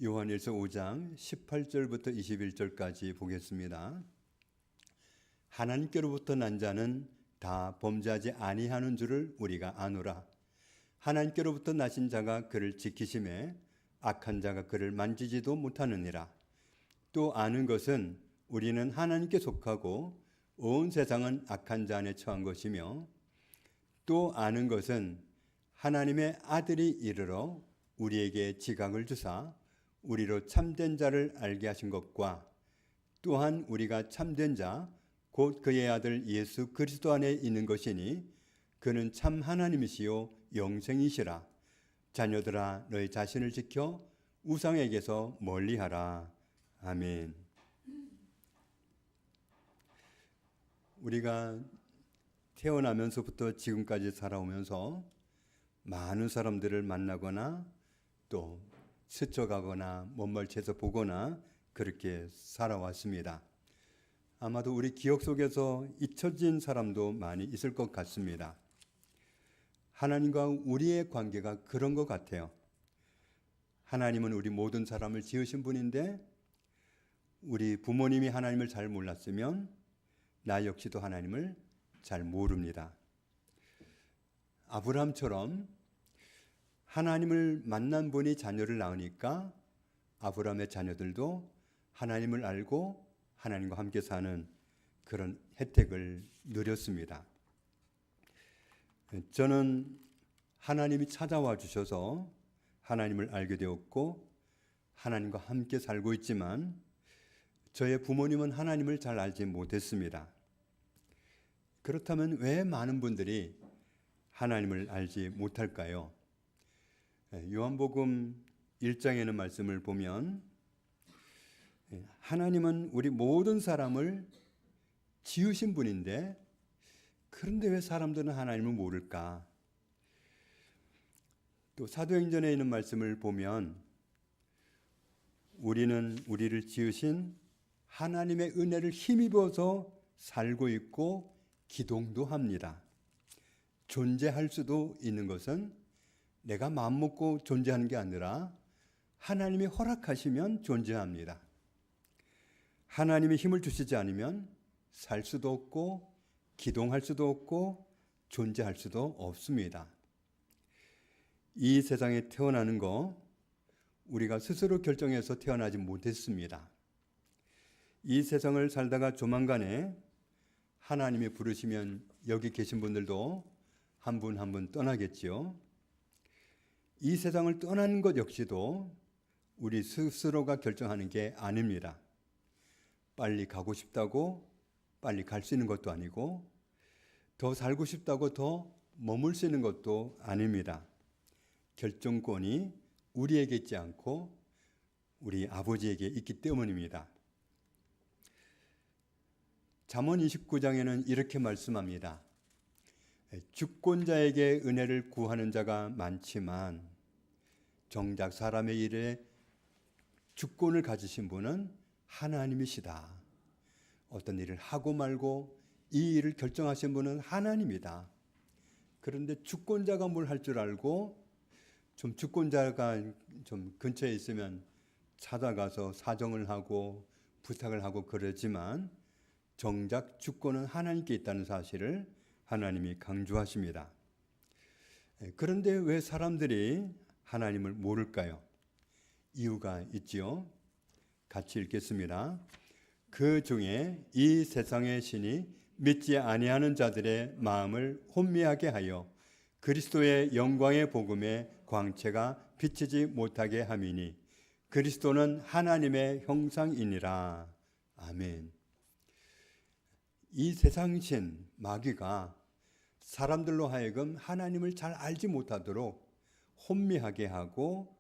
요한일서 5장 18절부터 21절까지 보겠습니다. 하나님께로부터 난 자는 다 범죄하지 아니하는 줄을 우리가 아노라. 하나님께로부터 나신 자가 그를 지키심에 악한 자가 그를 만지지도 못하느니라. 또 아는 것은 우리는 하나님께 속하고 온 세상은 악한 자 안에 처한 것이며, 또 아는 것은 하나님의 아들이 이르러 우리에게 지각을 주사 우리로 참된 자를 알게 하신 것과, 또한 우리가 참된 자 곧 그의 아들 예수 그리스도 안에 있는 것이니 그는 참 하나님이시요 영생이시라. 자녀들아, 너희 자신을 지켜 우상에게서 멀리하라. 아멘. 우리가 태어나면서부터 지금까지 살아오면서 많은 사람들을 만나거나 또 스쳐가거나 먼멀치에서 보거나 그렇게 살아왔습니다. 아마도 우리 기억 속에서 잊혀진 사람도 많이 있을 것 같습니다. 하나님과 우리의 관계가 그런 것 같아요. 하나님은 우리 모든 사람을 지으신 분인데, 우리 부모님이 하나님을 잘 몰랐으면 나 역시도 하나님을 잘 모릅니다. 아브라함처럼 하나님을 만난 분이 자녀를 낳으니까 아브라함의 자녀들도 하나님을 알고 하나님과 함께 사는 그런 혜택을 누렸습니다. 저는 하나님이 찾아와 주셔서 하나님을 알게 되었고 하나님과 함께 살고 있지만, 저의 부모님은 하나님을 잘 알지 못했습니다. 그렇다면 왜 많은 분들이 하나님을 알지 못할까요? 요한복음 1장에는 말씀을 보면 하나님은 우리 모든 사람을 지으신 분인데, 그런데 왜 사람들은 하나님을 모를까? 또 사도행전에 있는 말씀을 보면 우리는 우리를 지으신 하나님의 은혜를 힘입어서 살고 있고 기동도 합니다. 존재할 수도 있는 것은 내가 마음먹고 존재하는 게 아니라 하나님이 허락하시면 존재합니다. 하나님이 힘을 주시지 않으면 살 수도 없고 기동할 수도 없고 존재할 수도 없습니다. 이 세상에 태어나는 거 우리가 스스로 결정해서 태어나지 못했습니다. 이 세상을 살다가 조만간에 하나님이 부르시면 여기 계신 분들도 한 분 한 분 떠나겠지요. 이 세상을 떠나는 것 역시도 우리 스스로가 결정하는 게 아닙니다. 빨리 가고 싶다고 빨리 갈 수 있는 것도 아니고, 더 살고 싶다고 더 머물 수 있는 것도 아닙니다. 결정권이 우리에게 있지 않고 우리 아버지에게 있기 때문입니다. 잠언 29장에는 이렇게 말씀합니다. 주권자에게 은혜를 구하는 자가 많지만 정작 사람의 일에 주권을 가지신 분은 하나님이시다. 어떤 일을 하고 말고 이 일을 결정하신 분은 하나님이다. 그런데 주권자가 뭘 할 줄 알고 좀 주권자가 좀 근처에 있으면 찾아가서 사정을 하고 부탁을 하고 그러지만 정작 주권은 하나님께 있다는 사실을 하나님이 강조하십니다. 그런데 왜 사람들이 하나님을 모를까요? 이유가 있지요. 같이 읽겠습니다. 그 중에 이 세상의 신이 믿지 아니하는 자들의 마음을 혼미하게 하여 그리스도의 영광의 복음의 광채가 비치지 못하게 함이니 그리스도는 하나님의 형상이니라. 아멘. 이 세상신 마귀가 사람들로 하여금 하나님을 잘 알지 못하도록 혼미하게 하고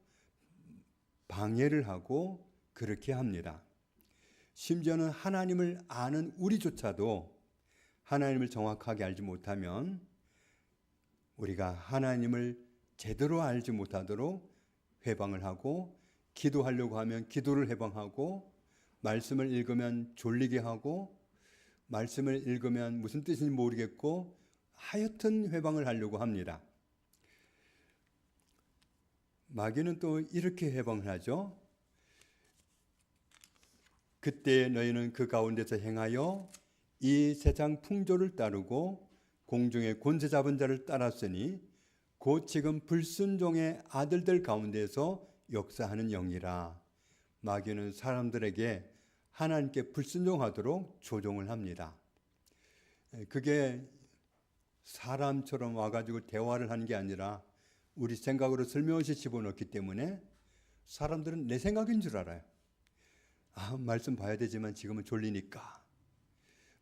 방해를 하고 그렇게 합니다. 심지어는 하나님을 아는 우리조차도 하나님을 정확하게 알지 못하면 우리가 하나님을 제대로 알지 못하도록 회방을 하고, 기도하려고 하면 기도를 회방하고, 말씀을 읽으면 졸리게 하고, 말씀을 읽으면 무슨 뜻인지 모르겠고 하여튼 회방을 하려고 합니다. 마귀는 또 이렇게 회방을 하죠. 그때 너희는 그 가운데서 행하여 이 세상 풍조를 따르고 공중의 권세 잡은 자를 따랐으니 곧 지금 불순종의 아들들 가운데서 역사하는 영이라. 마귀는 사람들에게 하나님께 불순종하도록 조종을 합니다. 그게 사람처럼 와가지고 대화를 하는 게 아니라 우리 생각으로 슬며시 집어넣기 때문에 사람들은 내 생각인 줄 알아요. 말씀 봐야 되지만 지금은 졸리니까,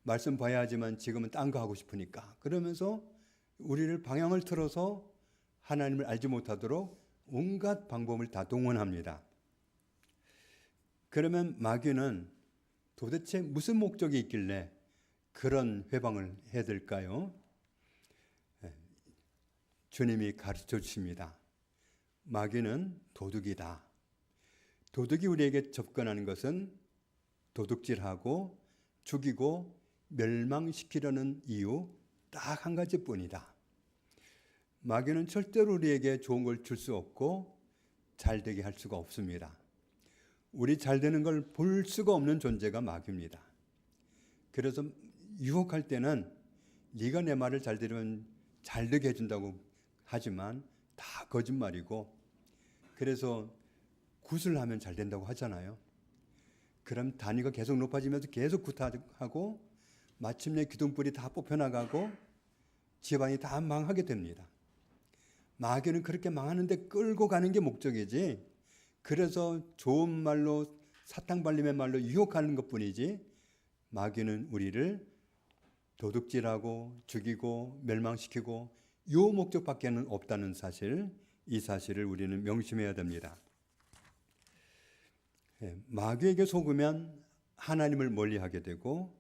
말씀 봐야 하지만 지금은 딴 거 하고 싶으니까, 그러면서 우리를 방향을 틀어서 하나님을 알지 못하도록 온갖 방법을 다 동원합니다. 그러면 마귀는 도대체 무슨 목적이 있길래 그런 회방을 해야 될까요? 주님이 가르쳐 주십니다. 마귀는 도둑이다. 도둑이 우리에게 접근하는 것은 도둑질하고 죽이고 멸망시키려는 이유 딱 한 가지뿐이다. 마귀는 절대로 우리에게 좋은 걸 줄 수 없고 잘 되게 할 수가 없습니다. 우리 잘 되는 걸 볼 수가 없는 존재가 마귀입니다. 그래서 유혹할 때는 네가 내 말을 잘 들으면 잘 되게 해준다고 하지만 다 거짓말이고, 그래서 굿을 하면 잘 된다고 하잖아요. 그럼 단위가 계속 높아지면서 계속 굿하고 마침내 기둥불이 다 뽑혀나가고 집안이 다 망하게 됩니다. 마귀는 그렇게 망하는데 끌고 가는 게 목적이지, 그래서 좋은 말로 사탕 발림의 말로 유혹하는 것뿐이지, 마귀는 우리를 도둑질하고 죽이고 멸망시키고 요 목적밖에는 없다는 사실, 이 사실을 우리는 명심해야 됩니다. 마귀에게 속으면 하나님을 멀리하게 되고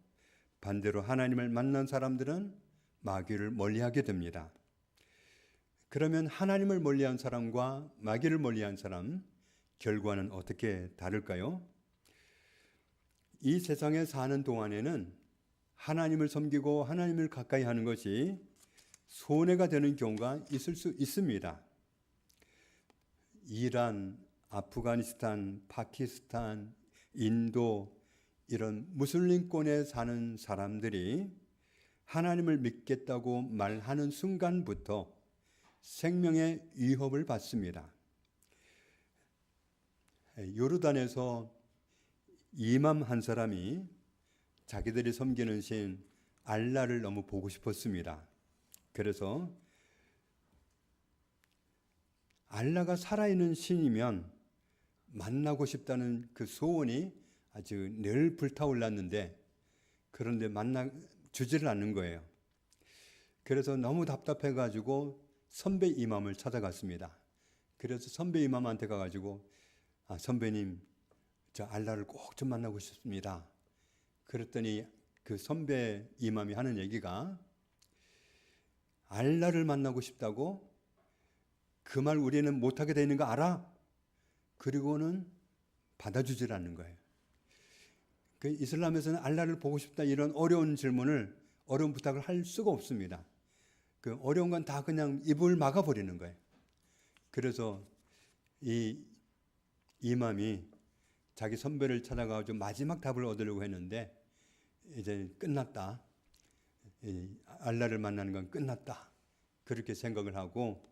반대로 하나님을 만난 사람들은 마귀를 멀리하게 됩니다. 그러면 하나님을 멀리한 사람과 마귀를 멀리한 사람, 결과는 어떻게 다를까요? 이 세상에 사는 동안에는 하나님을 섬기고 하나님을 가까이 하는 것이 손해가 되는 경우가 있을 수 있습니다. 이란, 아프가니스탄, 파키스탄, 인도 이런 무슬림권에 사는 사람들이 하나님을 믿겠다고 말하는 순간부터 생명의 위협을 받습니다. 요르단에서 이맘 한 사람이 자기들이 섬기는 신 알라를 너무 보고 싶었습니다. 그래서 알라가 살아있는 신이면 만나고 싶다는 그 소원이 아주 늘 불타올랐는데, 그런데 주지를 않는 거예요. 그래서 너무 답답해가지고 선배 이맘을 찾아갔습니다. 그래서 선배 이맘한테 가가지고 선배님, 저 알라를 꼭 좀 만나고 싶습니다. 그랬더니 그 선배 이맘이 하는 얘기가, 알라를 만나고 싶다고? 그 말 우리는 못하게 되는 거 알아? 그리고는 받아주질 않는 거예요. 그 이슬람에서는 알라를 보고 싶다 이런 어려운 질문을, 어려운 부탁을 할 수가 없습니다. 그 어려운 건 다 그냥 입을 막아버리는 거예요. 그래서 이 이맘이 자기 선배를 찾아가서 마지막 답을 얻으려고 했는데, 이제 끝났다. 알라를 만나는 건 끝났다. 그렇게 생각을 하고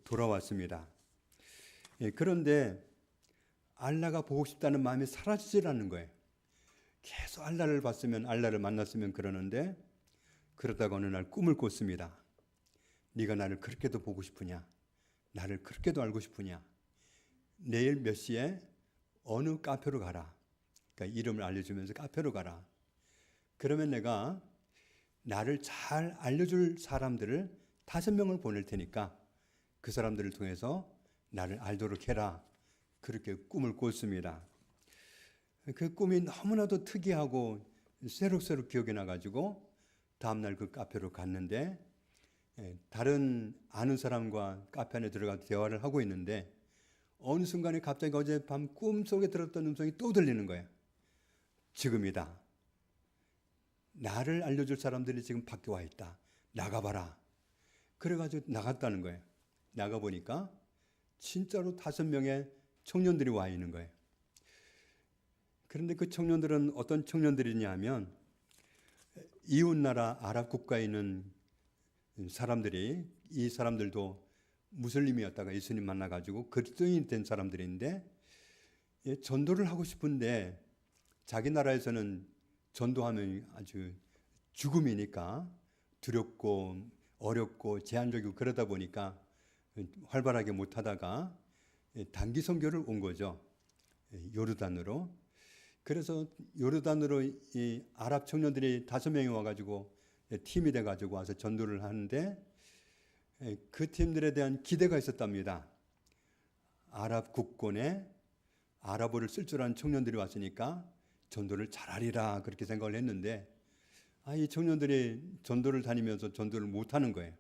돌아왔습니다. 그런데 알라가 보고 싶다는 마음이 사라지질 않는 거예요. 계속 알라를 봤으면, 알라를 만났으면 그러는데, 그러다가 어느 날 꿈을 꿨습니다. 네가 나를 그렇게도 보고 싶으냐? 나를 그렇게도 알고 싶으냐? 내일 몇 시에 어느 카페로 가라. 그러니까 이름을 알려주면서 카페로 가라. 그러면 내가 나를 잘 알려줄 사람들을 5명을 보낼 테니까 그 사람들을 통해서 나를 알도록 해라. 그렇게 꿈을 꿨습니다. 그 꿈이 너무나도 특이하고 새록새록 기억이 나가지고 다음날 그 카페로 갔는데, 다른 아는 사람과 카페 안에 들어가서 대화를 하고 있는데 어느 순간에 갑자기 어젯밤 꿈속에 들었던 음성이 또 들리는 거예요. 지금이다. 나를 알려줄 사람들이 지금 밖에 와 있다. 나가봐라. 그래가지고 나갔다는 거예요. 나가보니까 진짜로 5명의 청년들이 와 있는 거예요. 그런데 그 청년들은 어떤 청년들이냐 하면 이웃나라 아랍 국가에 있는 사람들이, 이 사람들도 무슬림이었다가 예수님 만나가지고 그리스도인이 된 사람들인데, 전도를 하고 싶은데 자기 나라에서는 전도하면 아주 죽음이니까 두렵고 어렵고 제한적이고 그러다 보니까 활발하게 못하다가 단기 선교를 온 거죠. 요르단으로. 그래서 요르단으로 이 아랍 청년들이 5명이 와가지고 팀이 돼가지고 와서 전도를 하는데, 그 팀들에 대한 기대가 있었답니다. 아랍 국권에 아랍어를 쓸 줄 아는 청년들이 왔으니까 전도를 잘하리라 그렇게 생각을 했는데, 이 청년들이 전도를 다니면서 전도를 못하는 거예요.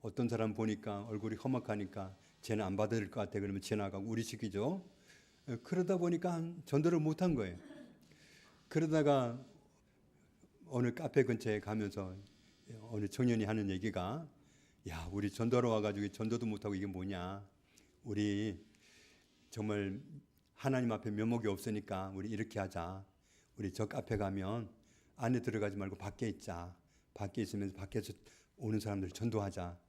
어떤 사람 보니까 얼굴이 험악하니까 쟤는 안 받을 것 같아 그러면 지나가고 우리식이죠. 그러다 보니까 전도를 못한 거예요. 그러다가 어느 카페 근처에 가면서 어느 청년이 하는 얘기가, 야, 우리 전도하러 와가지고 전도도 못하고 이게 뭐냐, 우리 정말 하나님 앞에 면목이 없으니까 우리 이렇게 하자, 우리 저 카페 가면 안에 들어가지 말고 밖에 있자, 밖에 있으면서 밖에서 오는 사람들 전도하자,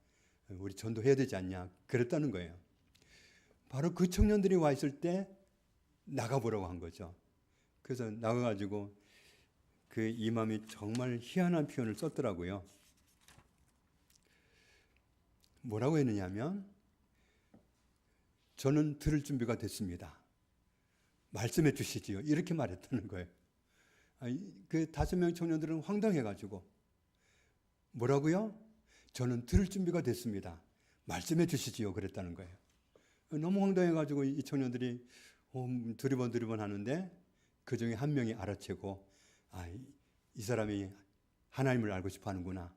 우리 전도해야 되지 않냐, 그랬다는 거예요. 바로 그 청년들이 와 있을 때 나가보라고 한 거죠. 그래서 나가가지고 그 이맘이 정말 희한한 표현을 썼더라고요. 뭐라고 했느냐면, 저는 들을 준비가 됐습니다, 말씀해 주시지요, 이렇게 말했다는 거예요. 그 5명 청년들은 황당해가지고, 뭐라고요? 저는 들을 준비가 됐습니다, 말씀해 주시지요, 그랬다는 거예요. 너무 황당해가지고 이 청년들이 두리번 하는데, 그 중에 한 명이 알아채고, 이 사람이 하나님을 알고 싶어 하는구나.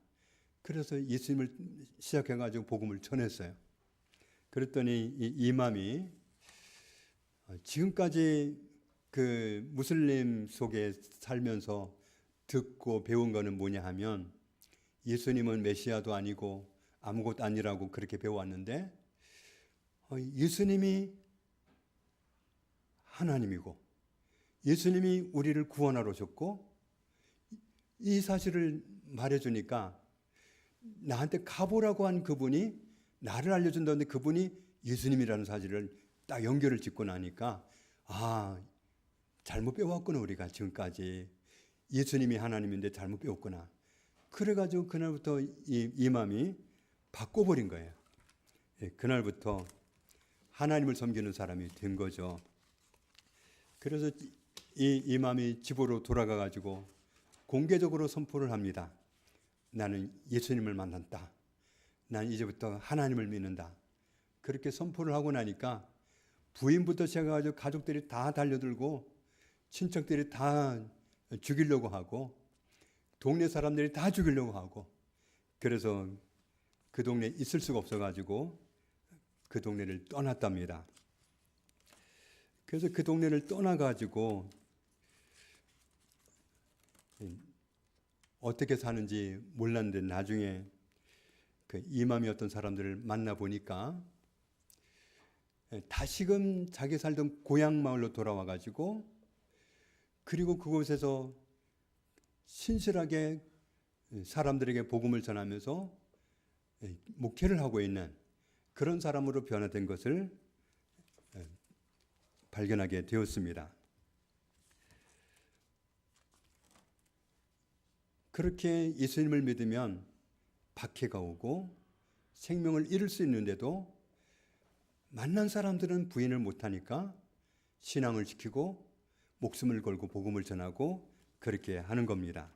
그래서 예수님을 시작해가지고 복음을 전했어요. 그랬더니 이 이맘이 지금까지 그 무슬림 속에 살면서 듣고 배운 거는 뭐냐 하면, 예수님은 메시아도 아니고 아무것도 아니라고 그렇게 배워왔는데, 예수님이 하나님이고 예수님이 우리를 구원하러 오셨고, 이 사실을 말해주니까 나한테 가보라고 한 그분이 나를 알려준다는데 그분이 예수님이라는 사실을 딱 연결을 짓고 나니까, 잘못 배웠구나, 우리가 지금까지 예수님이 하나님인데 잘못 배웠구나. 그래가지고 그날부터 이 마음이 바꿔버린 거예요. 그날부터 하나님을 섬기는 사람이 된 거죠. 그래서 이 마음이 집으로 돌아가가지고 공개적으로 선포를 합니다. 나는 예수님을 만났다, 난 이제부터 하나님을 믿는다. 그렇게 선포를 하고 나니까 부인부터 시작해가지고 가족들이 다 달려들고, 친척들이 다 죽이려고 하고, 동네 사람들이 다 죽이려고 하고, 그래서 그 동네에 있을 수가 없어가지고 그 동네를 떠났답니다. 그래서 그 동네를 떠나가지고 어떻게 사는지 몰랐는데, 나중에 그 이맘이었던 사람들을 만나보니까 다시금 자기 살던 고향 마을로 돌아와가지고, 그리고 그곳에서 신실하게 사람들에게 복음을 전하면서 목회를 하고 있는 그런 사람으로 변화된 것을 발견하게 되었습니다. 그렇게 예수님을 믿으면 박해가 오고 생명을 잃을 수 있는데도, 만난 사람들은 부인을 못하니까 신앙을 지키고 목숨을 걸고 복음을 전하고 그렇게 하는 겁니다.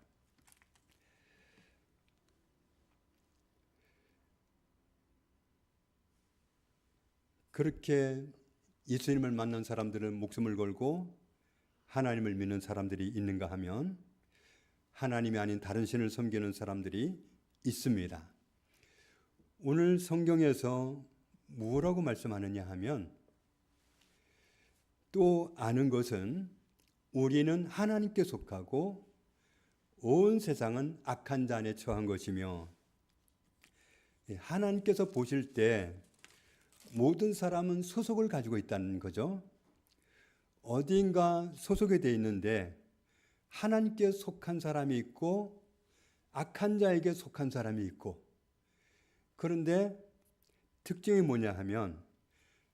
그렇게 예수님을 만난 사람들은 목숨을 걸고 하나님을 믿는 사람들이 있는가 하면, 하나님이 아닌 다른 신을 섬기는 사람들이 있습니다. 오늘 성경에서 뭐라고 말씀하느냐 하면, 또 아는 것은 우리는 하나님께 속하고 온 세상은 악한 자 안에 처한 것이며, 하나님께서 보실 때 모든 사람은 소속을 가지고 있다는 거죠. 어디인가 소속이 되어 있는데 하나님께 속한 사람이 있고 악한 자에게 속한 사람이 있고, 그런데 특징이 뭐냐 하면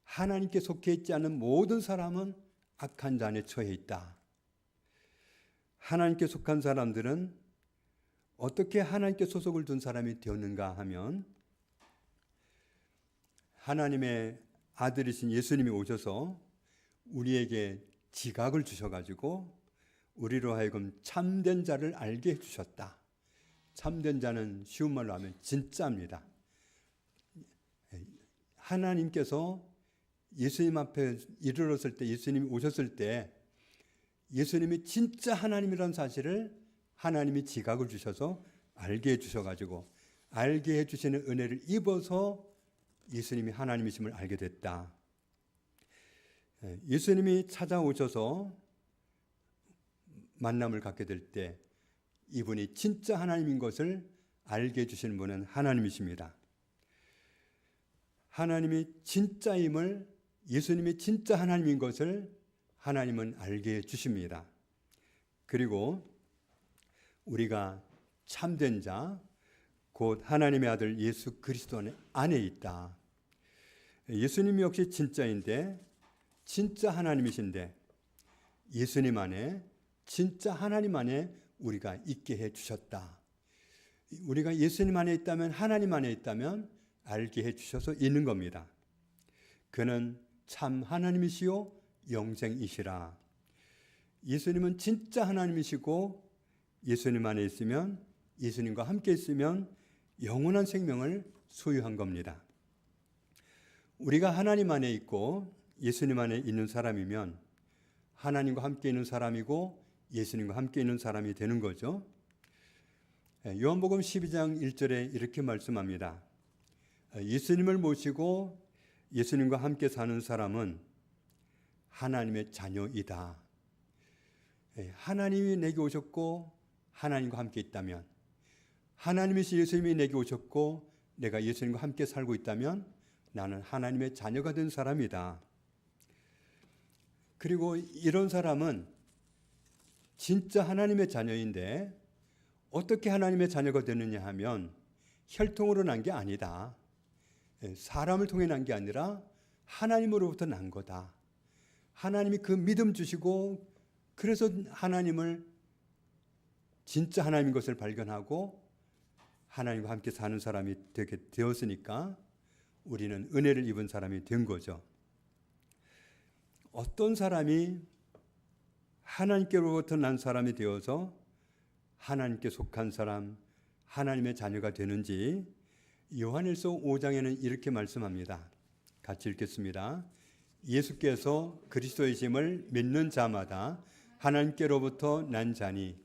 하나님께 속해 있지 않은 모든 사람은 악한 자 안에 처해 있다. 하나님께 속한 사람들은 어떻게 하나님께 소속을 둔 사람이 되었는가 하면, 하나님의 아들이신 예수님이 오셔서 우리에게 지각을 주셔가지고 우리로 하여금 참된 자를 알게 해주셨다. 참된 자는 쉬운 말로 하면 진짜입니다. 하나님께서 예수님 앞에 이르렀을 때, 예수님이 오셨을 때 예수님이 진짜 하나님이라는 사실을 하나님이 지각을 주셔서 알게 해주셔가지고, 알게 해주시는 은혜를 입어서 예수님이 하나님이심을 알게 됐다. 예수님이 찾아오셔서 만남을 갖게 될 때 이분이 진짜 하나님인 것을 알게 해주시는 분은 하나님이십니다. 하나님이 진짜임을, 예수님이 진짜 하나님인 것을 하나님은 알게 해주십니다. 그리고 우리가 참된 자, 곧 하나님의 아들 예수 그리스도 안에 있다. 예수님 역시 진짜인데, 진짜 하나님이신데 예수님 안에, 진짜 하나님 안에 우리가 있게 해주셨다. 우리가 예수님 안에 있다면, 하나님 안에 있다면 알게 해주셔서 있는 겁니다. 그는 참 하나님이시요 영생이시라. 예수님은 진짜 하나님이시고, 예수님 안에 있으면, 예수님과 함께 있으면 영원한 생명을 소유한 겁니다. 우리가 하나님 안에 있고 예수님 안에 있는 사람이면 하나님과 함께 있는 사람이고 예수님과 함께 있는 사람이 되는 거죠. 요한복음 12장 1절에 이렇게 말씀합니다. 예수님을 모시고 예수님과 함께 사는 사람은 하나님의 자녀이다. 하나님이 내게 오셨고 하나님과 함께 있다면, 하나님이신 예수님이 내게 오셨고 내가 예수님과 함께 살고 있다면 나는 하나님의 자녀가 된 사람이다. 그리고 이런 사람은 진짜 하나님의 자녀인데 어떻게 하나님의 자녀가 되느냐 하면 혈통으로 난 게 아니다. 사람을 통해 난 게 아니라 하나님으로부터 난 거다. 하나님이 그 믿음 주시고, 그래서 하나님을, 진짜 하나님인 것을 발견하고 하나님과 함께 사는 사람이 되게 되었으니까 우리는 은혜를 입은 사람이 된 거죠. 어떤 사람이 하나님께로부터 난 사람이 되어서 하나님께 속한 사람, 하나님의 자녀가 되는지 요한일서 5장에는 이렇게 말씀합니다. 같이 읽겠습니다. 예수께서 그리스도이심을 믿는 자마다 하나님께로부터 난 자니,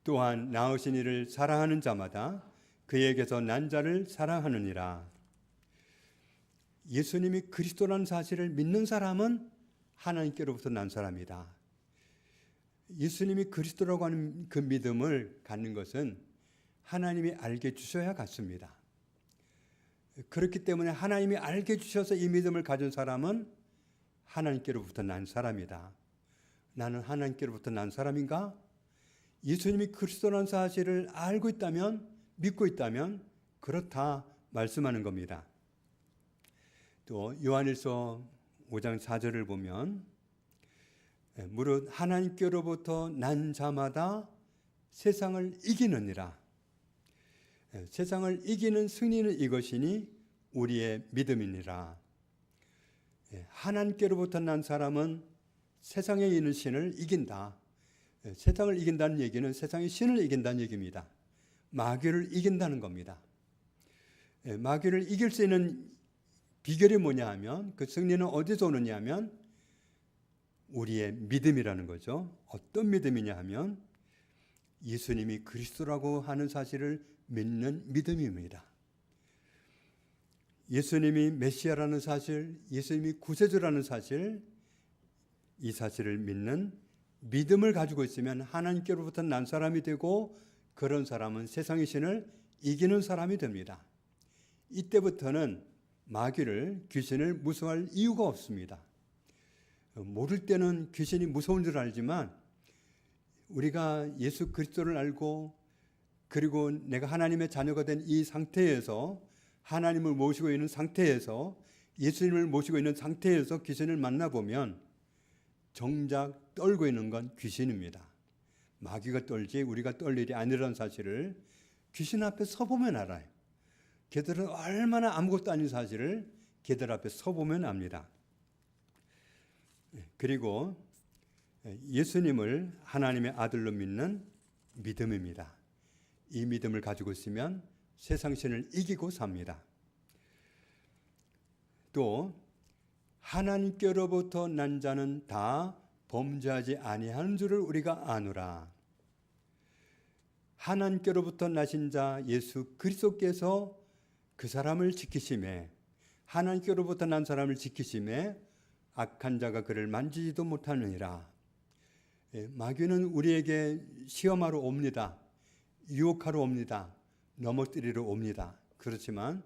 또한 낳으신 이를 사랑하는 자마다 그에게서 난 자를 사랑하느니라. 예수님이 그리스도라는 사실을 믿는 사람은 하나님께로부터 난 사람이다. 예수님이 그리스도라고 하는 그 믿음을 갖는 것은 하나님이 알게 주셔야 갖습니다. 그렇기 때문에 하나님이 알게 주셔서 이 믿음을 가진 사람은 하나님께로부터 난 사람이다. 나는 하나님께로부터 난 사람인가? 예수님이 그리스도라는 사실을 알고 있다면, 믿고 있다면 그렇다 말씀하는 겁니다. 또 요한일서 5장 4절을 보면 무릇 하나님께로부터 난 자마다 세상을 이기느니라. 세상을 이기는 승리는 이것이니 우리의 믿음이니라. 하나님께로부터 난 사람은 세상에 있는 신을 이긴다. 세상을 이긴다는 얘기는 세상의 신을 이긴다는 얘기입니다. 마귀를 이긴다는 겁니다. 마귀를 이길 수 있는 비결이 뭐냐 하면, 그 승리는 어디서 오느냐 하면 우리의 믿음이라는 거죠. 어떤 믿음이냐 하면 예수님이 그리스도라고 하는 사실을 믿는 믿음입니다. 예수님이 메시아라는 사실, 예수님이 구세주라는 사실, 이 사실을 믿는 믿음을 가지고 있으면 하나님께로부터 난 사람이 되고, 그런 사람은 세상의 신을 이기는 사람이 됩니다. 이때부터는 마귀를, 귀신을 무서워할 이유가 없습니다. 모를 때는 귀신이 무서운 줄 알지만 우리가 예수 그리스도를 알고 그리고 내가 하나님의 자녀가 된 이 상태에서 하나님을 모시고 있는 상태에서 예수님을 모시고 있는 상태에서 귀신을 만나보면 정작 떨고 있는 건 귀신입니다. 마귀가 떨지 우리가 떨 일이 아니라는 사실을 귀신 앞에 서보면 알아요. 걔들은 얼마나 아무것도 아닌 사실을 걔들 앞에 서보면 압니다. 그리고 예수님을 하나님의 아들로 믿는 믿음입니다. 이 믿음을 가지고 있으면 세상 신을 이기고 삽니다. 또 하나님께로부터 난 자는 다 범죄하지 아니하는 줄을 우리가 아노라. 하나님께로부터 나신 자 예수 그리스도께서 그 사람을 지키심에, 하나님께로부터 난 사람을 지키심에 악한 자가 그를 만지지도 못하느니라. 마귀는 우리에게 시험하러 옵니다. 유혹하러 옵니다. 넘어뜨리러 옵니다. 그렇지만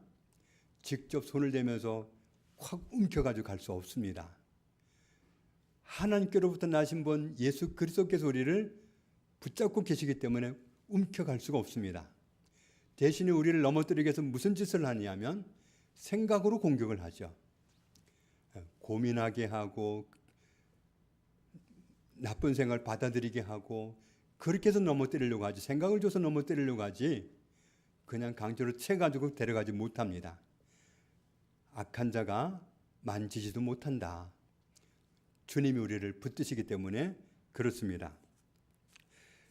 직접 손을 대면서 확 움켜가지고 갈 수 없습니다. 하나님께로부터 나신 분 예수 그리스도께서 우리를 붙잡고 계시기 때문에 움켜갈 수가 없습니다. 대신에 우리를 넘어뜨리기 위해서 무슨 짓을 하냐면 생각으로 공격을 하죠. 고민하게 하고 나쁜 생각을 받아들이게 하고 그렇게 해서 넘어뜨리려고 하지, 생각을 줘서 넘어뜨리려고 하지 그냥 강제로 채가지고 데려가지 못합니다. 악한 자가 만지지도 못한다. 주님이 우리를 붙드시기 때문에 그렇습니다.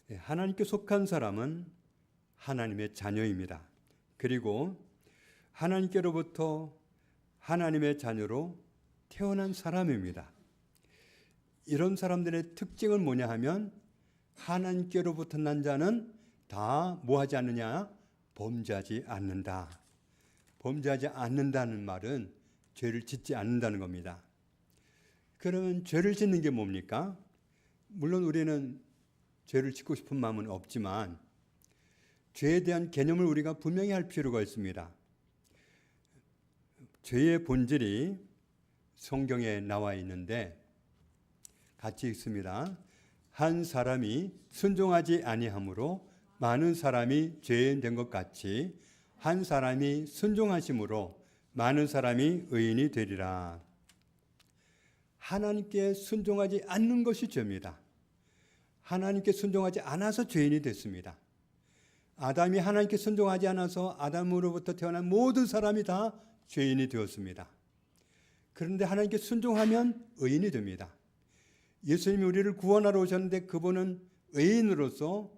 하나님께 속한 사람은 하나님의 자녀입니다. 그리고 하나님께로부터 하나님의 자녀로 태어난 사람입니다. 이런 사람들의 특징은 뭐냐 하면 하나님께로부터 난 자는 다 뭐하지 않느냐? 범죄하지 않는다. 범죄하지 않는다는 말은 죄를 짓지 않는다는 겁니다. 그러면 죄를 짓는 게 뭡니까? 물론 우리는 죄를 짓고 싶은 마음은 없지만 죄에 대한 개념을 우리가 분명히 할 필요가 있습니다. 죄의 본질이 성경에 나와 있는데 같이 읽습니다. 한 사람이 순종하지 아니함으로 많은 사람이 죄인 된 것 같이 한 사람이 순종하심으로 많은 사람이 의인이 되리라. 하나님께 순종하지 않는 것이 죄입니다. 하나님께 순종하지 않아서 죄인이 됐습니다. 아담이 하나님께 순종하지 않아서 아담으로부터 태어난 모든 사람이 다 죄인이 되었습니다. 그런데 하나님께 순종하면 의인이 됩니다. 예수님이 우리를 구원하러 오셨는데 그분은 의인으로서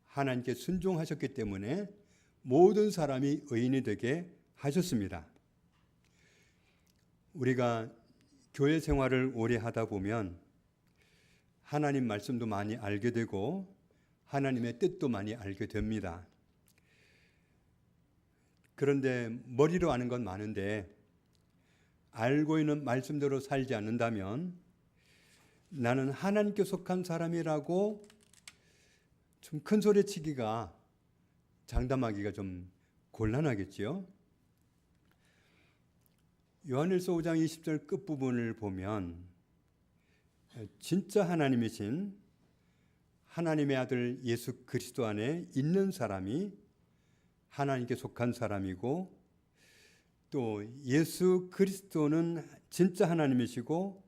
하나님께 순종하셨기 때문에 모든 사람이 의인이 되게 하셨습니다. 우리가 교회 생활을 오래 하다 보면 하나님 말씀도 많이 알게 되고 하나님의 뜻도 많이 알게 됩니다. 그런데 머리로 아는 건 많은데 알고 있는 말씀대로 살지 않는다면 나는 하나님께 속한 사람이라고 좀 큰 소리치기가 장담하기가 좀 곤란하겠지요. 요한일서 5장 20절 끝부분을 보면 진짜 하나님이신 하나님의 아들 예수 그리스도 안에 있는 사람이 하나님께 속한 사람이고 또 예수 그리스도는 진짜 하나님이시고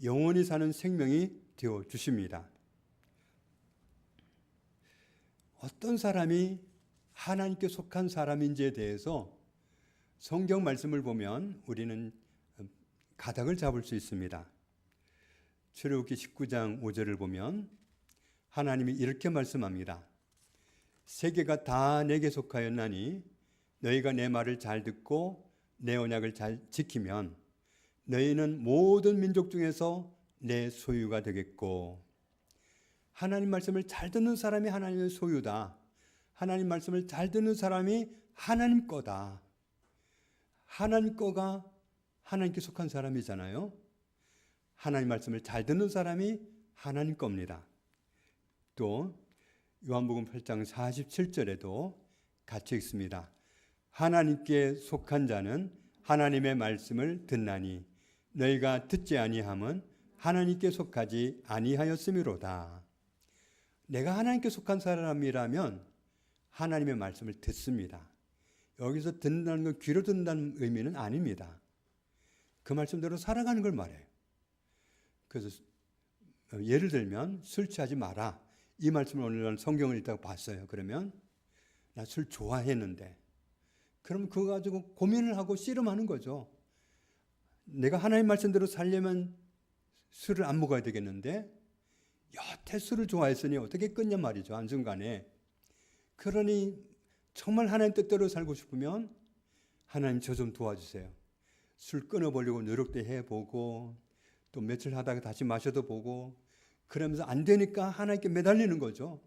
영원히 사는 생명이 되어 주십니다. 어떤 사람이 하나님께 속한 사람인지에 대해서 성경 말씀을 보면 우리는 가닥을 잡을 수 있습니다. 출애굽기 19장 5절을 보면 하나님이 이렇게 말씀합니다. 세계가 다 내게 속하였나니 너희가 내 말을 잘 듣고 내 언약을 잘 지키면 너희는 모든 민족 중에서 내 소유가 되겠고. 하나님 말씀을 잘 듣는 사람이 하나님의 소유다. 하나님 말씀을 잘 듣는 사람이 하나님 거다. 하나님 거가 하나님께 속한 사람이잖아요. 하나님 말씀을 잘 듣는 사람이 하나님 겁니다. 또 요한복음 8장 47절에도 같이 읽습니다. 하나님께 속한 자는 하나님의 말씀을 듣나니 너희가 듣지 아니함은 하나님께 속하지 아니하였음이로다. 내가 하나님께 속한 사람이라면 하나님의 말씀을 듣습니다. 여기서 듣는다는 건 귀로 듣는다는 의미는 아닙니다. 그 말씀대로 살아가는 걸 말해요. 그래서 예를 들면 술 취하지 마라. 이 말씀을 오늘 성경을 읽다가 봤어요. 그러면 나 술 좋아했는데, 그럼 그거 가지고 고민을 하고 씨름하는 거죠. 내가 하나님 말씀대로 살려면 술을 안 먹어야 되겠는데 여태 술을 좋아했으니 어떻게 끊냐 말이죠. 한순간에. 그러니 정말 하나님 뜻대로 살고 싶으면 하나님 저 좀 도와주세요. 술 끊어보려고 노력도 해보고 또 며칠 하다가 다시 마셔도 보고 그러면서 안 되니까 하나님께 매달리는 거죠.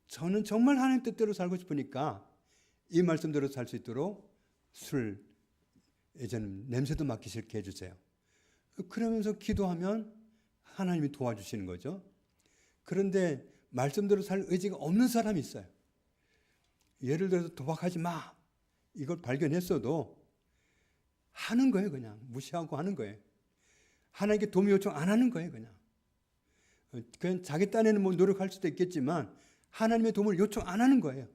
저는 정말 하나님 뜻대로 살고 싶으니까 이 말씀대로 살 수 있도록 술 예전 냄새도 맡기 싫게 해주세요. 그러면서 기도하면 하나님이 도와주시는 거죠. 그런데 말씀대로 살 의지가 없는 사람이 있어요. 예를 들어서 도박하지 마. 이걸 발견했어도 하는 거예요. 그냥 무시하고 하는 거예요. 하나님께 도움 요청 안 하는 거예요. 그냥 자기 딴에는 뭐 노력할 수도 있겠지만 하나님의 도움을 요청 안 하는 거예요.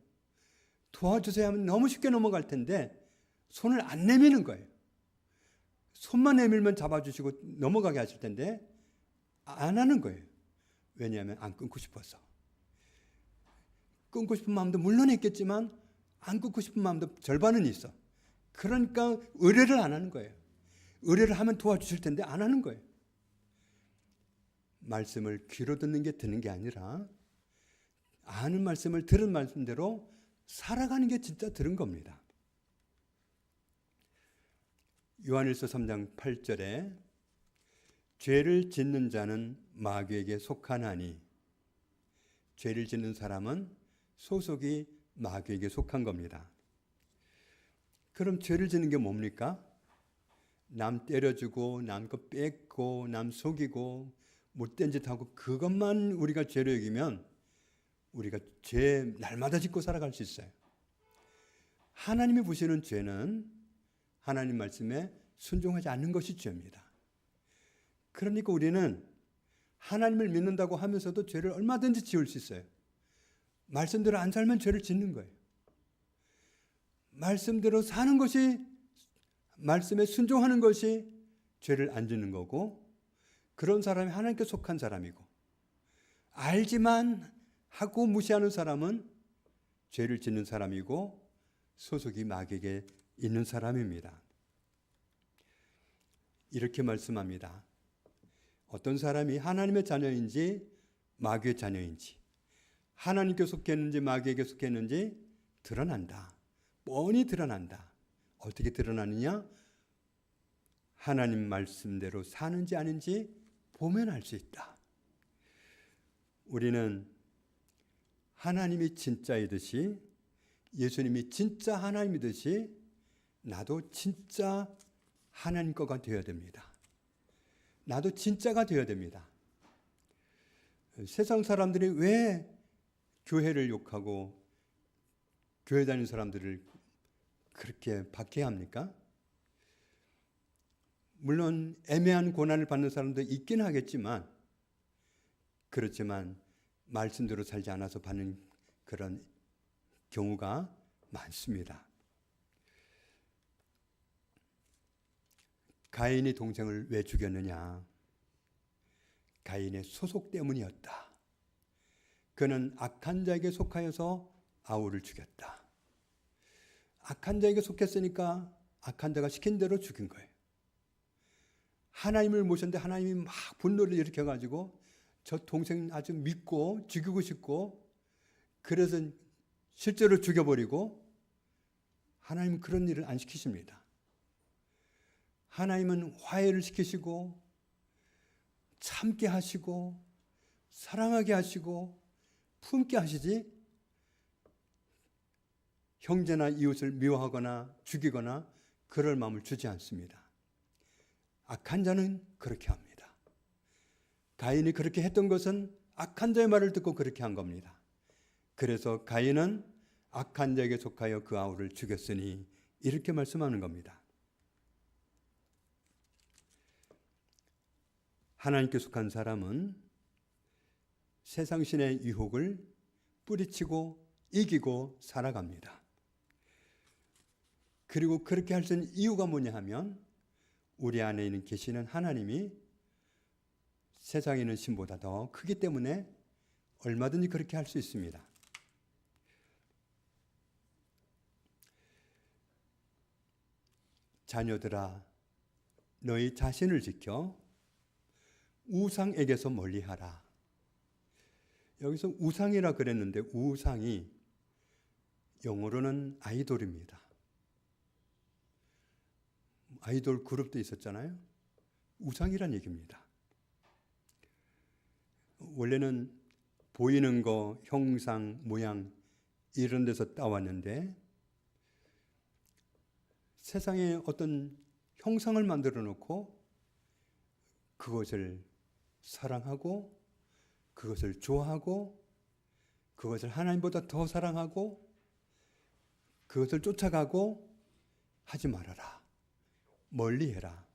도와주세요 하면 너무 쉽게 넘어갈 텐데 손을 안 내미는 거예요. 손만 내밀면 잡아주시고 넘어가게 하실 텐데 안 하는 거예요. 왜냐하면 안 끊고 싶어서. 끊고 싶은 마음도 물론 있겠지만 안 끊고 싶은 마음도 절반은 있어. 그러니까 의뢰를 안 하는 거예요. 의뢰를 하면 도와주실 텐데 안 하는 거예요. 말씀을 귀로 듣는 게 아니라 아는 말씀을 들은 말씀대로 살아가는 게 진짜 들은 겁니다. 요한일서 3장 8절에 죄를 짓는 자는 마귀에게 속하나니, 죄를 짓는 사람은 소속이 마귀에게 속한 겁니다. 그럼 죄를 짓는 게 뭡니까? 남 때려주고 남 거 뺏고 남 속이고 못된 짓 하고 그것만 우리가 죄로 여기면 우리가 죄 날마다 짓고 살아갈 수 있어요. 하나님이 보시는 죄는 하나님 말씀에 순종하지 않는 것이 죄입니다. 그러니까 우리는 하나님을 믿는다고 하면서도 죄를 얼마든지 지을 수 있어요. 말씀대로 안 살면 죄를 짓는 거예요. 말씀대로 사는 것이, 말씀에 순종하는 것이 죄를 안 짓는 거고, 그런 사람이 하나님께 속한 사람이고, 알지만 하고 무시하는 사람은 죄를 짓는 사람이고 소속이 마귀에게 있는 사람입니다. 이렇게 말씀합니다. 어떤 사람이 하나님의 자녀인지 마귀의 자녀인지, 하나님께 속했는지 마귀에게 속했는지 드러난다. 뻔히 드러난다. 어떻게 드러나느냐? 하나님 말씀대로 사는지 아닌지 보면 알 수 있다. 우리는 하나님이 진짜이듯이, 예수님이 진짜 하나님이듯이 나도 진짜 하나님 거가 되어야 됩니다. 나도 진짜가 되어야 됩니다. 세상 사람들이 왜 교회를 욕하고 교회 다니는 사람들을 그렇게 박해합니까? 물론 애매한 고난을 받는 사람도 있긴 하겠지만, 그렇지만 말씀대로 살지 않아서 받는 그런 경우가 많습니다. 가인이 동생을 왜 죽였느냐? 가인의 소속 때문이었다. 그는 악한 자에게 속하여서 아우를 죽였다. 악한 자에게 속했으니까 악한 자가 시킨 대로 죽인 거예요. 하나님을 모셨는데 하나님이 막 분노를 일으켜가지고 저 동생 아주 믿고 죽이고 싶고, 그래서 실제로 죽여버리고, 하나님은 그런 일을 안 시키십니다. 하나님은 화해를 시키시고 참게 하시고 사랑하게 하시고 품게 하시지, 형제나 이웃을 미워하거나 죽이거나 그럴 마음을 주지 않습니다. 악한 자는 그렇게 합니다. 가인이 그렇게 했던 것은 악한 자의 말을 듣고 그렇게 한 겁니다. 그래서 가인은 악한 자에게 속하여 그 아우를 죽였으니, 이렇게 말씀하는 겁니다. 하나님께 속한 사람은 세상 신의 유혹을 뿌리치고 이기고 살아갑니다. 그리고 그렇게 할 수 있는 이유가 뭐냐 하면 우리 안에 있는 계시는 하나님이 세상에 있는 신보다 더 크기 때문에 얼마든지 그렇게 할 수 있습니다. 자녀들아, 너희 자신을 지켜 우상에게서 멀리하라. 여기서 우상이라 그랬는데 우상이 영어로는 아이돌입니다. 아이돌 그룹도 있었잖아요. 우상이란 얘기입니다. 원래는 보이는 거, 형상, 모양 이런 데서 따왔는데 세상에 어떤 형상을 만들어 놓고 그것을 사랑하고 그것을 좋아하고 그것을 하나님보다 더 사랑하고 그것을 쫓아가고 하지 말아라. 멀리해라.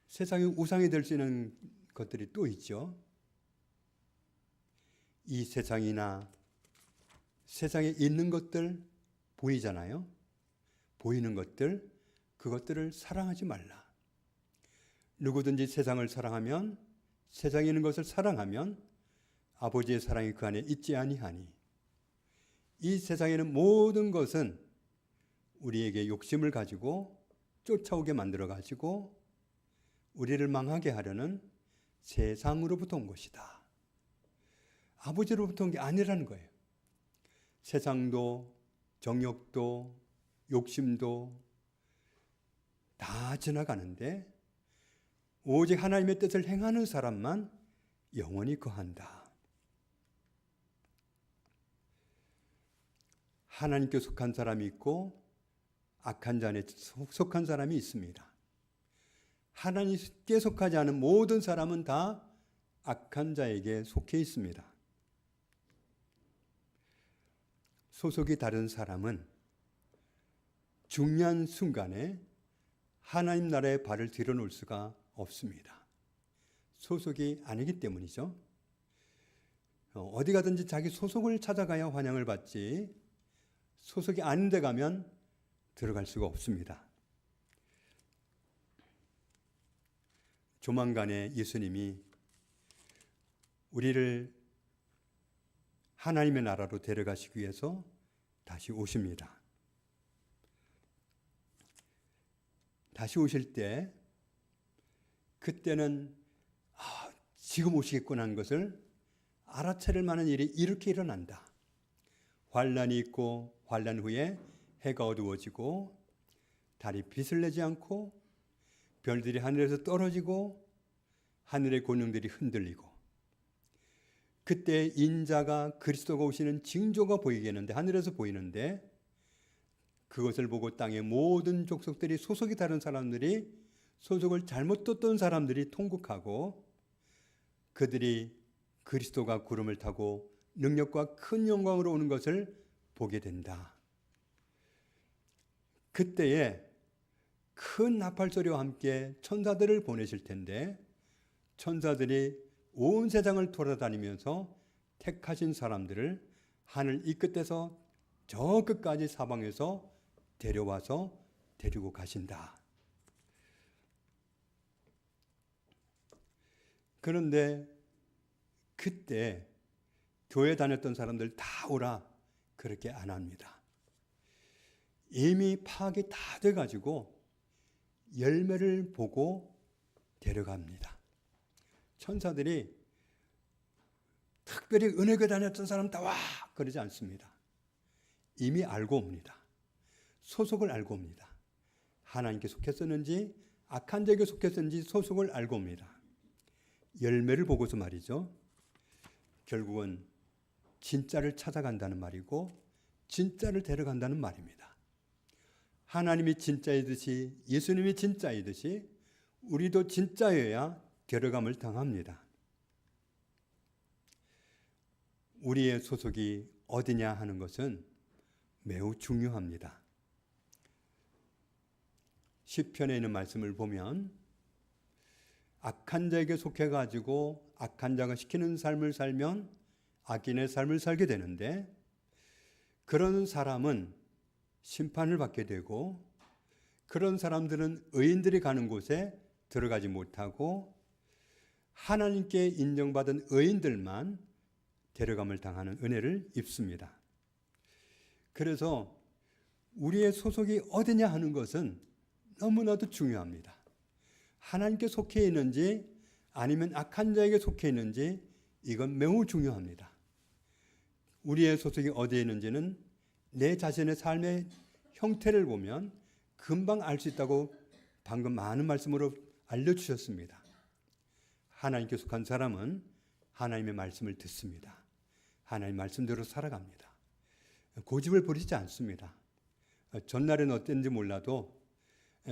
세상에 우상이 될 수 있는 것들이 또 있죠. 이 세상이나 세상에 있는 것들 보이잖아요. 보이는 것들, 그것들을 사랑하지 말라. 누구든지 세상을 사랑하면, 세상에 있는 것을 사랑하면 아버지의 사랑이 그 안에 있지 아니하니. 이 세상에는 모든 것은 우리에게 욕심을 가지고 쫓아오게 만들어 가지고 우리를 망하게 하려는 세상으로부터 온 것이다. 아버지로부터 온 게 아니라는 거예요. 세상도 정욕도 욕심도 다 지나가는데 오직 하나님의 뜻을 행하는 사람만 영원히 거한다. 하나님께 속한 사람이 있고 악한 자에 속한 사람이 있습니다. 하나님께 속하지 않은 모든 사람은 다 악한 자에게 속해 있습니다. 소속이 다른 사람은 중요한 순간에 하나님 나라의 발을 들여놓을 수가 없습니다. 소속이 아니기 때문이죠. 어디 가든지 자기 소속을 찾아가야 환영을 받지 소속이 아닌 데 가면 들어갈 수가 없습니다. 조만간에 예수님이 우리를 하나님의 나라로 데려가시기 위해서 다시 오십니다. 다시 오실 때 그때는 지금 오시겠구나 하는 것을 알아차릴 만한 일이 이렇게 일어난다. 환난이 있고 환난 후에 해가 어두워지고 달이 빛을 내지 않고 별들이 하늘에서 떨어지고 하늘의 권능들이 흔들리고 그때 인자가 그리스도가 오시는 징조가 보이겠는데 하늘에서 보이는데 그것을 보고 땅의 모든 족속들이 소속이 다른 사람들이 소속을 잘못 뒀던 사람들이 통곡하고 그들이 그리스도가 구름을 타고 능력과 큰 영광으로 오는 것을 보게 된다. 그때에 큰 나팔 소리와 함께 천사들을 보내실 텐데 천사들이 온 세상을 돌아다니면서 택하신 사람들을 하늘 이 끝에서 저 끝까지 사방에서 데려와서 데리고 가신다. 그런데 그때 교회 다녔던 사람들 다 오라 그렇게 안 합니다. 이미 파악이 다 돼가지고 열매를 보고 데려갑니다. 천사들이 특별히 은혜교회 다녔던 사람 다 와 그러지 않습니다. 이미 알고 옵니다. 소속을 알고 옵니다. 하나님께 속했었는지 악한 자에게 속했었는지 소속을 알고 옵니다. 열매를 보고서 말이죠. 결국은 진짜를 찾아간다는 말이고 진짜를 데려간다는 말입니다. 하나님이 진짜이듯이 예수님이 진짜이듯이 우리도 진짜여야 데려감을 당합니다. 우리의 소속이 어디냐 하는 것은 매우 중요합니다. 시편에 있는 말씀을 보면 악한 자에게 속해 가지고 악한 자가 시키는 삶을 살면 악인의 삶을 살게 되는데, 그런 사람은 심판을 받게 되고, 그런 사람들은 의인들이 가는 곳에 들어가지 못하고 하나님께 인정받은 의인들만 데려감을 당하는 은혜를 입습니다. 그래서 우리의 소속이 어디냐 하는 것은 너무나도 중요합니다. 하나님께 속해 있는지 아니면 악한 자에게 속해 있는지, 이건 매우 중요합니다. 우리의 소속이 어디에 있는지는 내 자신의 삶의 형태를 보면 금방 알 수 있다고 방금 많은 말씀으로 알려주셨습니다. 하나님께 속한 사람은 하나님의 말씀을 듣습니다. 하나님 말씀대로 살아갑니다. 고집을 부리지 않습니다. 전날에는 어땠는지 몰라도,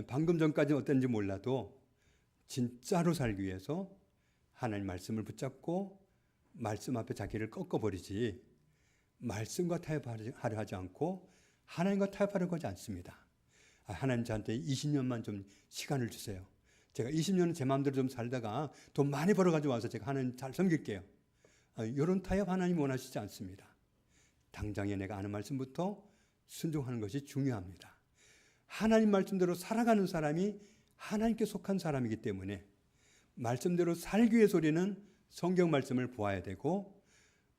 방금 전까지는 어땠는지 몰라도 진짜로 살기 위해서 하나님 말씀을 붙잡고 말씀 앞에 자기를 꺾어버리지, 말씀과 타협하려 하지 않고 하나님과 타협하려고 하지 않습니다. 하나님 저한테 20년만 좀 시간을 주세요. 제가 20년은 제 마음대로 좀 살다가 돈 많이 벌어가지고 와서 제가 하나님 잘 섬길게요. 이런 타협 하나님 원하시지 않습니다. 당장에 내가 아는 말씀부터 순종하는 것이 중요합니다. 하나님 말씀대로 살아가는 사람이 하나님께 속한 사람이기 때문에 말씀대로 살기 위해서 우리는 성경 말씀을 보아야 되고,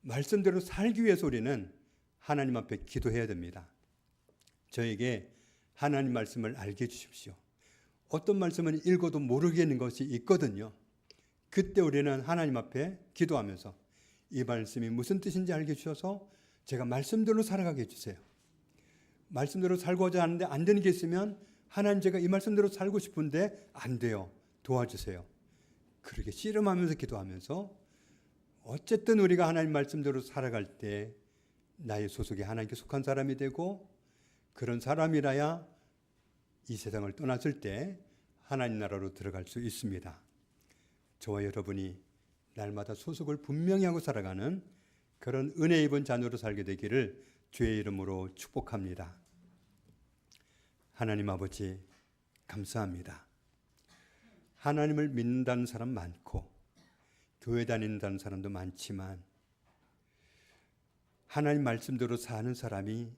말씀대로 살기 위해서 우리는 하나님 앞에 기도해야 됩니다. 저에게 하나님 말씀을 알게 해주십시오. 어떤 말씀은 읽어도 모르겠는 것이 있거든요. 그때 우리는 하나님 앞에 기도하면서 이 말씀이 무슨 뜻인지 알게 해주셔서 제가 말씀대로 살아가게 해주세요. 말씀대로 살고자 하는데 안 되는 게 있으면 하나님, 제가 이 말씀대로 살고 싶은데 안 돼요. 도와주세요. 그렇게 씨름하면서 기도하면서 어쨌든 우리가 하나님 말씀대로 살아갈 때 나의 소속이 하나님께 속한 사람이 되고, 그런 사람이라야 이 세상을 떠났을 때 하나님 나라로 들어갈 수 있습니다. 저와 여러분이 날마다 소속을 분명히 하고 살아가는 그런 은혜 입은 자녀로 살게 되기를 주의 이름으로 축복합니다. 하나님 아버지, 감사합니다. 하나님을 믿는다는 사람 많고 교회 다닌다는 사람도 많지만 하나님 말씀대로 사는 사람이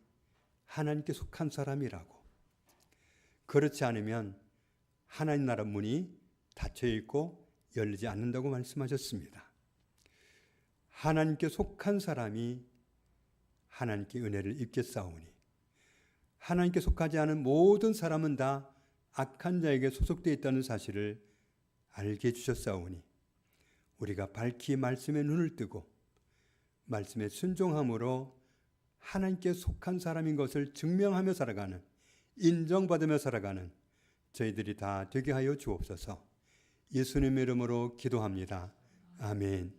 하나님께 속한 사람이라고, 그렇지 않으면 하나님 나라 문이 닫혀 있고 열리지 않는다고 말씀하셨습니다. 하나님께 속한 사람이 하나님께 은혜를 입겠사오니, 하나님께 속하지 않은 모든 사람은 다 악한 자에게 소속되어 있다는 사실을 알게 해주셨사오니, 우리가 밝히 말씀에 눈을 뜨고 말씀에 순종함으로 하나님께 속한 사람인 것을 증명하며 살아가는, 인정받으며 살아가는 저희들이 다 되게 하여 주옵소서. 예수님의 이름으로 기도합니다. 아멘.